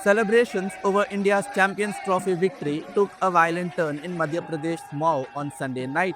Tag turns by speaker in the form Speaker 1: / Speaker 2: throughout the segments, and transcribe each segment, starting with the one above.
Speaker 1: Celebrations over India's Champions Trophy victory took a violent turn in Madhya Pradesh's Mhow on Sunday night.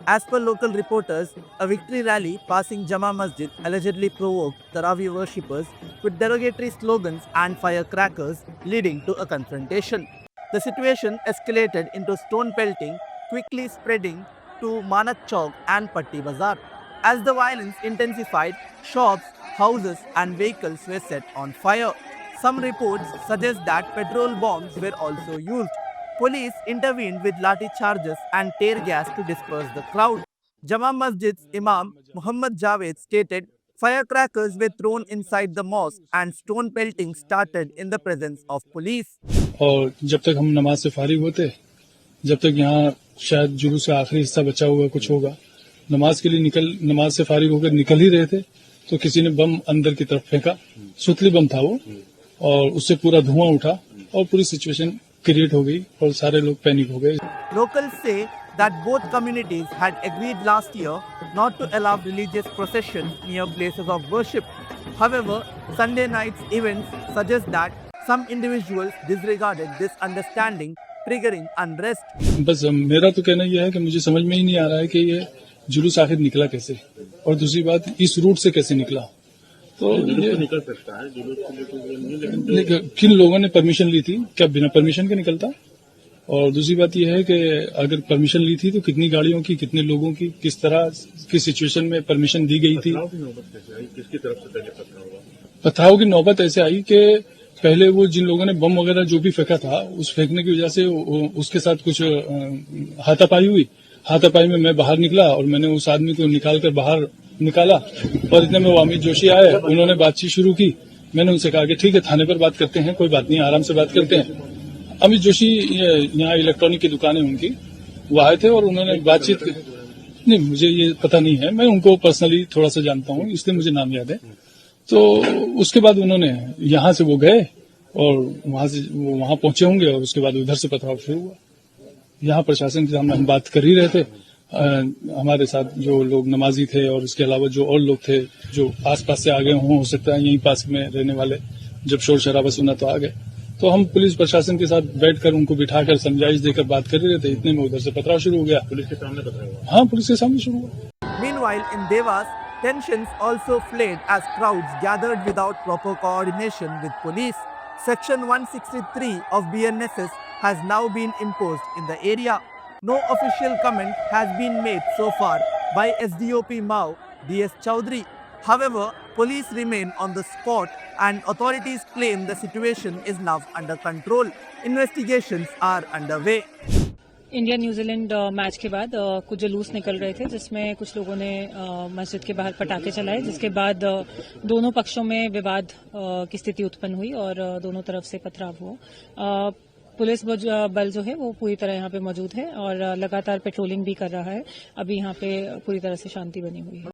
Speaker 1: As per local reporters, a victory rally passing Jama Masjid allegedly provoked Tarawih worshippers with derogatory slogans and firecrackers, leading to a confrontation. The situation escalated into stone pelting, quickly spreading to Manak Chowk and Patti Bazar. As the violence intensified, shops, houses, and vehicles were set on fire. Some reports suggest that petrol bombs were also used. Police intervened with lathi charges and tear gas to disperse the crowd. Jama Masjid's Imam Muhammad Javed stated firecrackers were thrown inside the mosque and stone pelting started in the presence of police.
Speaker 2: और जब तक हम नमाज से फारिग होते, जब तक यहाँ शायद जुलूस का आखिरी हिस्सा बचा हुआ कुछ होगा, नमाज के लिए नमाज से फारिग होकर निकल ही रहे थे तो किसी ने बम अंदर की तरफ फेंका। सुतली बम था वो, और उससे पूरा धुआं उठा और पूरी सिचुएशन क्रिएट हो गई और सारे लोग पैनिक हो गए।
Speaker 1: Locals say that both communities had agreed last year not to allow religious processions near places of worship. However, Sunday night's events suggest that some individuals disregarded this understanding, triggering unrest.
Speaker 2: बस मेरा तो कहना यह है कि मुझे समझ में ही नहीं आ रहा है कि ये जुलूस आखिर निकला कैसे, और दूसरी बात इस रूट से कैसे निकला। तो ये
Speaker 3: निकल सकता है जुलूस के लिए, लेकिन
Speaker 2: किन लोगों ने परमिशन ली थी, क्या बिना परमिशन के निकलता? और दूसरी बात यह है कि अगर परमिशन ली थी तो कितनी गाड़ियों की, कितने लोगों की, किस तरह की सिचुएशन में परमिशन दी गई थी।
Speaker 3: किसकी तरफ से पहले पथराव हुआ?
Speaker 2: पथराव की नौबत ऐसे आई कि पहले वो जिन लोगों ने बम वगैरह जो भी फेंका था, उस फेंकने की वजह से उसके साथ कुछ हाथापाई हुई। हाथापाई में मैं बाहर निकला और मैंने उस आदमी को निकालकर बाहर निकाला, और इतने में वो अमित जोशी आए, उन्होंने बातचीत शुरू की। मैंने उनसे कहा कि ठीक है, थाने पर बात करते हैं, कोई बात नहीं, आराम से बात करते हैं। अमित जोशी यहाँ इलेक्ट्रॉनिक की दुकान है उनकी, वो आए थे और उन्होंने बातचीत नहीं, मुझे ये पता नहीं है, मैं उनको पर्सनली थोड़ा सा जानता हूँ, इसलिए मुझे नाम याद है। तो उसके बाद उन्होंने यहाँ से वो गए और वहां पहुंचे होंगे, और उसके बाद उधर से पथराव शुरू हुआ। यहाँ प्रशासन के सामने हम बात कर ही रहे थे, हमारे साथ जो लोग नमाजी थे और इसके अलावा जो और लोग थे जो आसपास से आ गए हो सकता है यहीं पास में रहने वाले, जब शोर शराबा सुना तो आ गए। तो हम पुलिस प्रशासन के साथ बैठकर उनको बिठाकर समझाइश देकर बात कर रहे थे, इतने में उधर से पथराव शुरू हो गया।
Speaker 3: पुलिस के सामने पथराव हुआ?
Speaker 2: हाँ, पुलिस के सामने शुरू हुआ।
Speaker 1: Meanwhile, in Devas, tensions also flared as crowds gathered without proper coordination with police. Section 163 of BNSS has now been imposed in the area. No official comment has been made so far by SDOP Mhow, DS Chaudhary. However, police remain on the spot and authorities claim the situation is now under control. Investigations are underway.
Speaker 4: India New Zealand match के बाद कुछ जुलूस निकल रहे थे, जिसमें कुछ लोगों ने मस्जिद के बाहर पटाखे चलाए, जिसके बाद दोनों पक्षों में विवाद की स्थिति उत्पन्न हुई और दोनों तरफ से पथराव हुआ। पुलिस बल जो है वो पूरी तरह यहाँ पे मौजूद है और लगातार पेट्रोलिंग भी कर रहा है। अभी यहाँ पे पूरी तरह से शांति बनी हुई है।